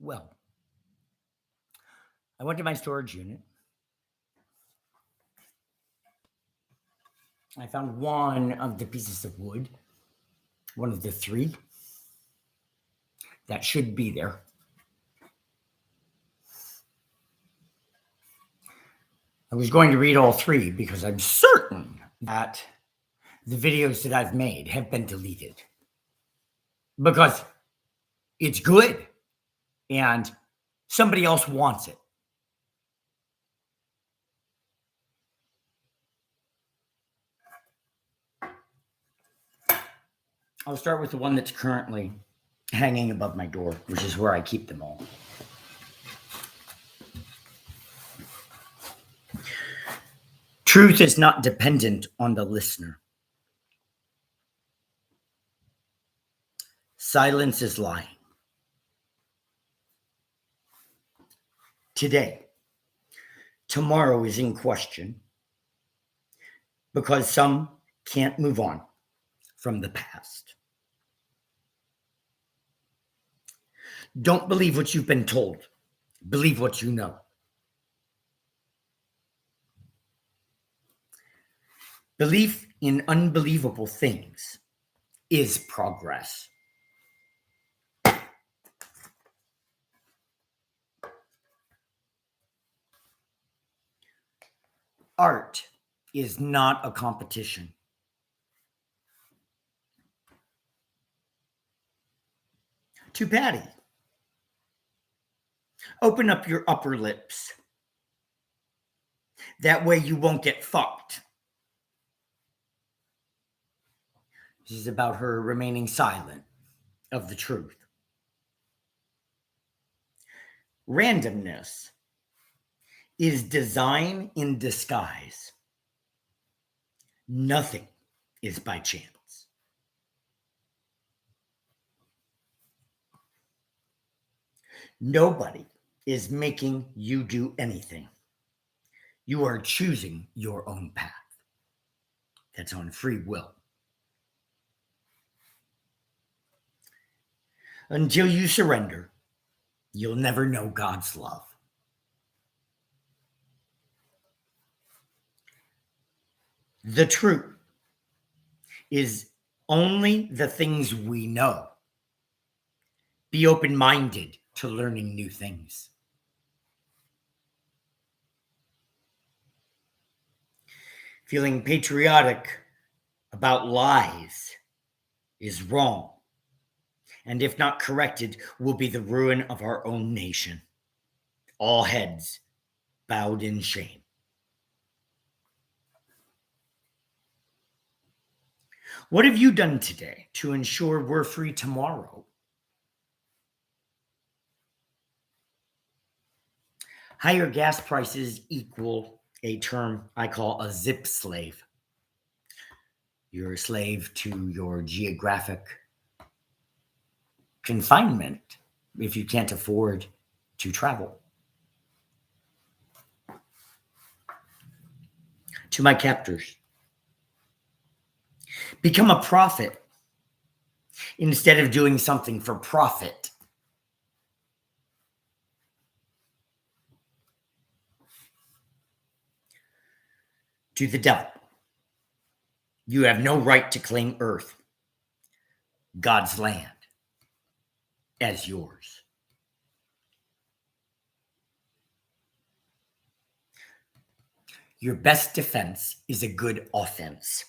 Well, I went to my storage unit. I found one of the pieces of wood, one of the three that should be there. I was going to read all three because I'm certain that the videos that I've made have been deleted because it's good and somebody else wants it. I'll start with the one that's currently hanging above my door, which is where I keep them all. Truth is not dependent on the listener. Silence is lying. Today, tomorrow is in question because some can't move on from the past. Don't believe what you've been told. Believe what you know. Belief in unbelievable things is progress. Art is not a competition. To Patty, open up your upper lips. That way you won't get fucked. This is about her remaining silent of the truth. Randomness is design in disguise. Nothing is by chance. Nobody is making you do anything. You are choosing your own path. That's on free will. Until you surrender, you'll never know God's love. The truth is only the things we know. Be open-minded to learning new things. Feeling patriotic about lies is wrong, and if not corrected, will be the ruin of our own nation. All heads bowed in shame. What have you done today to ensure we're free tomorrow? Higher gas prices equal a term I call a zip slave. You're a slave to your geographic confinement if you can't afford to travel. To my captors, become a prophet instead of doing something for profit. To the devil, you have no right to claim Earth, God's land, as yours. Your best defense is a good offense.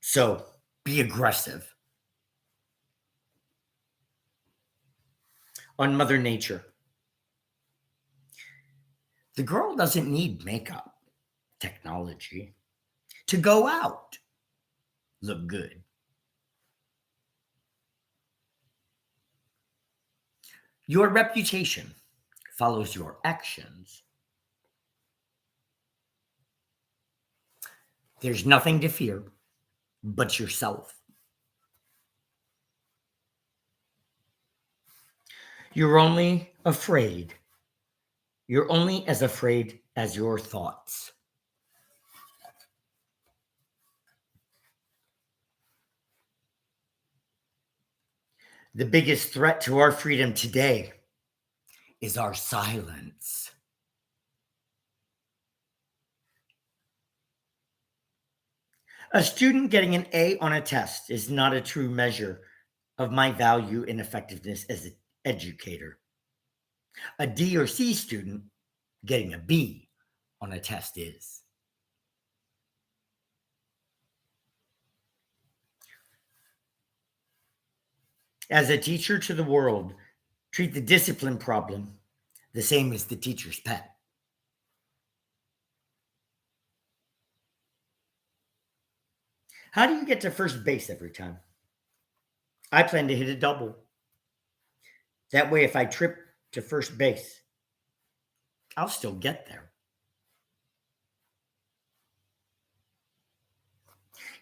So be aggressive. On Mother Nature, the girl doesn't need makeup, technology to go out, look good. Your reputation follows your actions. There's nothing to fear but yourself. You're only afraid. You're only as afraid as your thoughts. The biggest threat to our freedom today is our silence. A student getting an A on a test is not a true measure of my value and effectiveness as an educator. A D or C student getting a B on a test is. As a teacher to the world, treat the discipline problem the same as the teacher's pet. How do you get to first base every time? I plan to hit a double. That way, if I trip to first base, I'll still get there.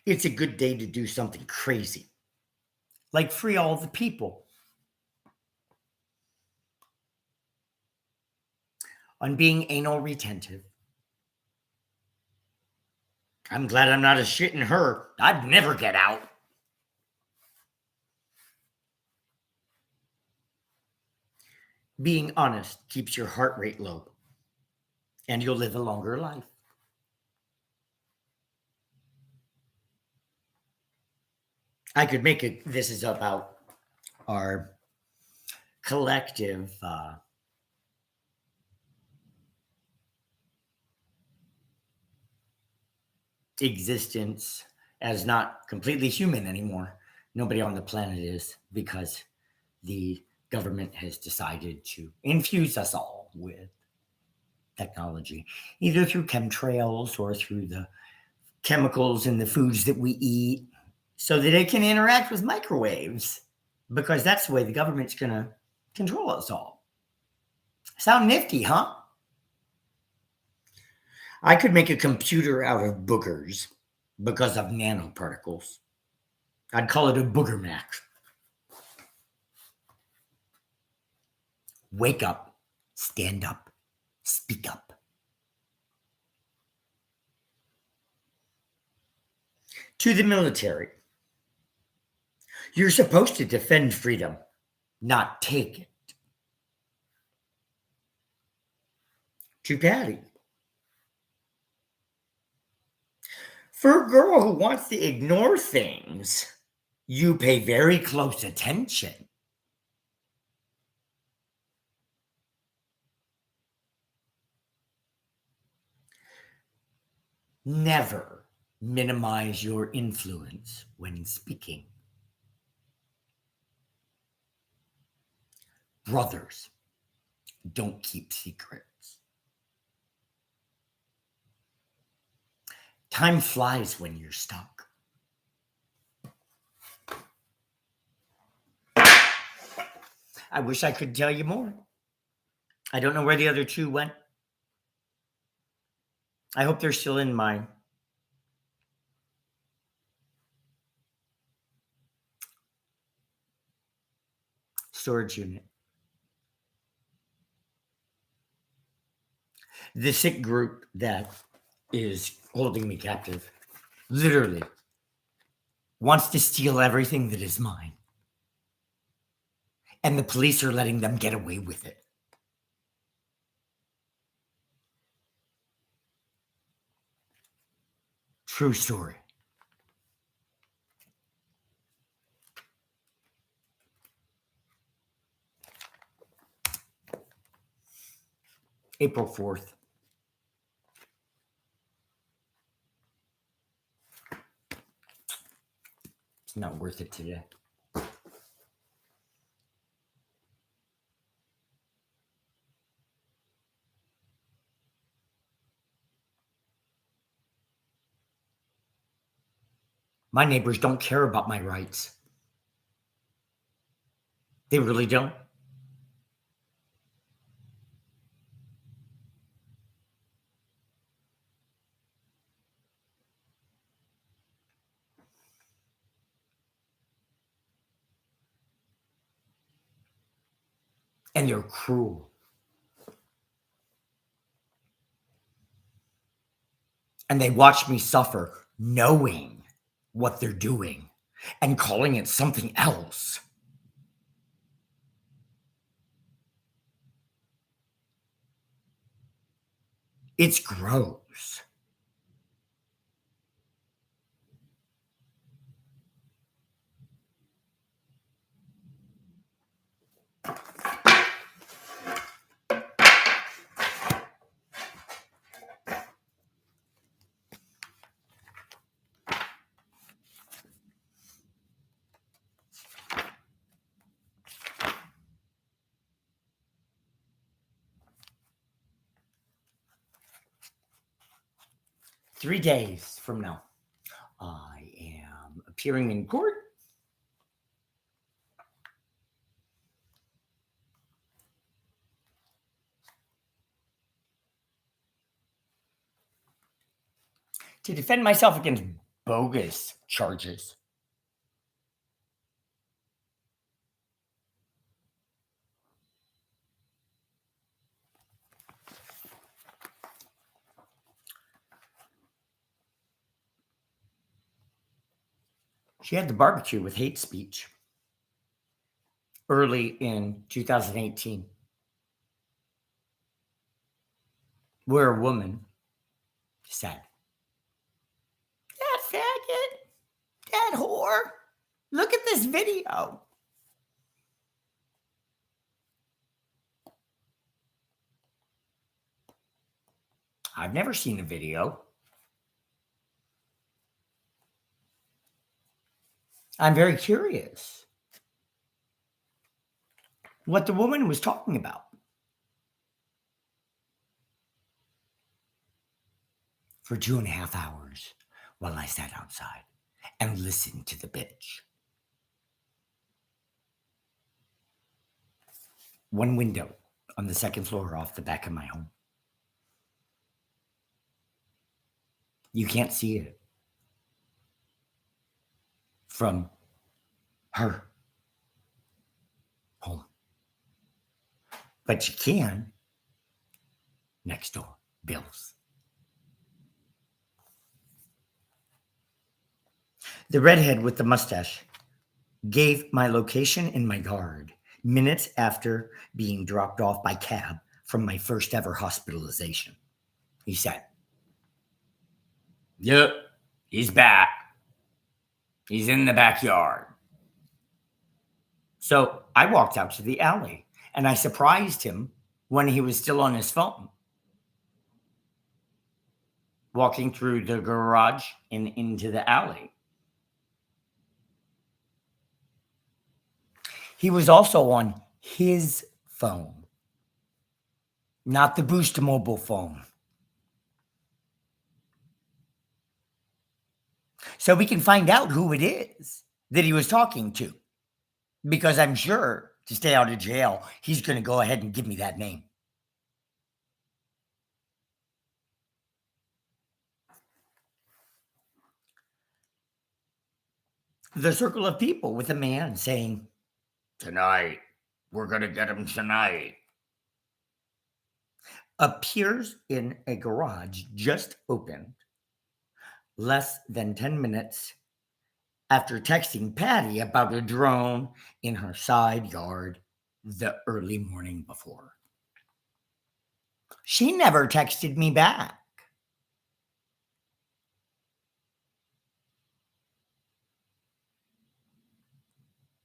It's a good day to do something crazy, like free all the people. On being anal retentive, I'm glad I'm not a shit in her. I'd never get out. Being honest keeps your heart rate low, and you'll live a longer life. I could make it, this is about our collective existence as not completely human anymore. Nobody on the planet is, because the government has decided to infuse us all with technology, either through chemtrails or through the chemicals in the foods that we eat, so that it can interact with microwaves, because that's the way the government's going to control us all. Sound nifty, huh? I could make a computer out of boogers because of nanoparticles. I'd call it a booger mac. Wake up, stand up, speak up. To the military, you're supposed to defend freedom, not take it. To Patty, for a girl who wants to ignore things, you pay very close attention. Never minimize your influence when speaking. Brothers, don't keep secrets. Time flies when you're stuck. I wish I could tell you more. I don't know where the other two went. I hope they're still in my storage unit. The sick group that is holding me captive literally wants to steal everything that is mine. And the police are letting them get away with it. True story. April 4th. It's not worth it today. My neighbors don't care about my rights. They really don't. And they're cruel. And they watch me suffer, knowing what they're doing and calling it something else. It's gross. Three days from now, I am appearing in court. To defend myself against bogus charges. She had the barbecue with hate speech early in 2018, where a woman said, "That faggot, that whore, look at this video." I've never seen the video. I'm very curious what the woman was talking about. For 2.5 hours while I sat outside and listened to the bitch. One window on the second floor off the back of my home. You can't see it from her home. But you can next door, Bill's. The redhead with the mustache gave my location and my guard minutes after being dropped off by cab from my first ever hospitalization. He said, "Yep, he's back. He's in the backyard." So I walked out to the alley and I surprised him when he was still on his phone, walking through the garage and into the alley. He was also on his phone, not the Boost Mobile phone. So we can find out who it is that he was talking to, because I'm sure to stay out of jail, he's going to go ahead and give me that name. The circle of people with a man saying, "Tonight, we're going to get him tonight," appears in a garage just opened less than 10 minutes after texting Patty about a drone in her side yard the early morning before. She never texted me back.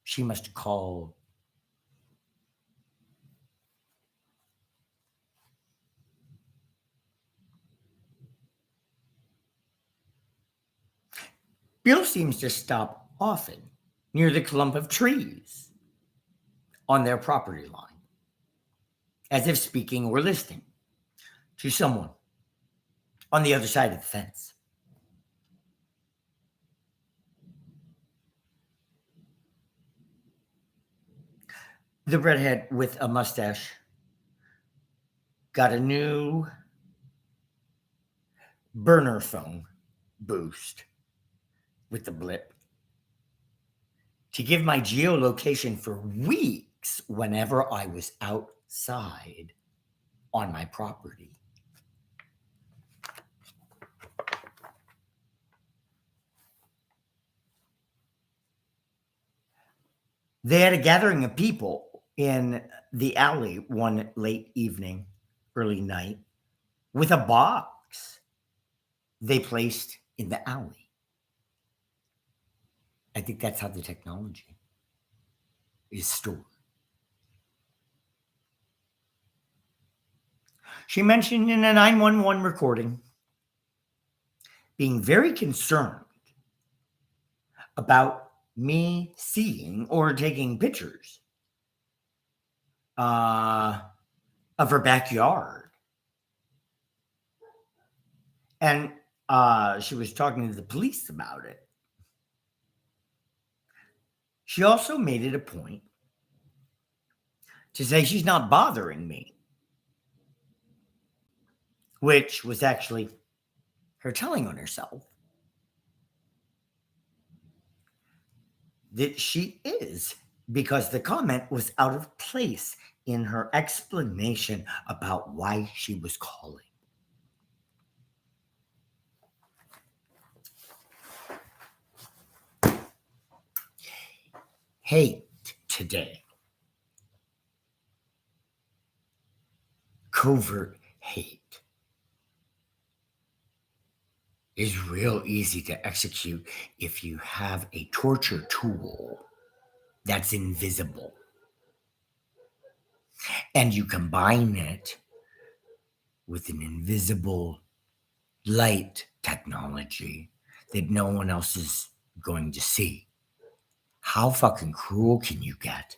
She must have called. Bill seems to stop often near the clump of trees on their property line, as if speaking or listening to someone on the other side of the fence. The redhead with a mustache got a new burner phone Boost with the blip to give my geolocation for weeks whenever I was outside on my property. They had a gathering of people in the alley one late evening, early night, with a box they placed in the alley. I think that's how the technology is stored. She mentioned in a 911 recording being very concerned about me seeing or taking pictures of her backyard. And she was talking to the police about it. She also made it a point to say she's not bothering me, which was actually her telling on herself that she is, because the comment was out of place in her explanation about why she was calling. Hate today. Covert hate is real easy to execute if you have a torture tool that's invisible. And you combine it with an invisible light technology that no one else is going to see. How fucking cruel can you get?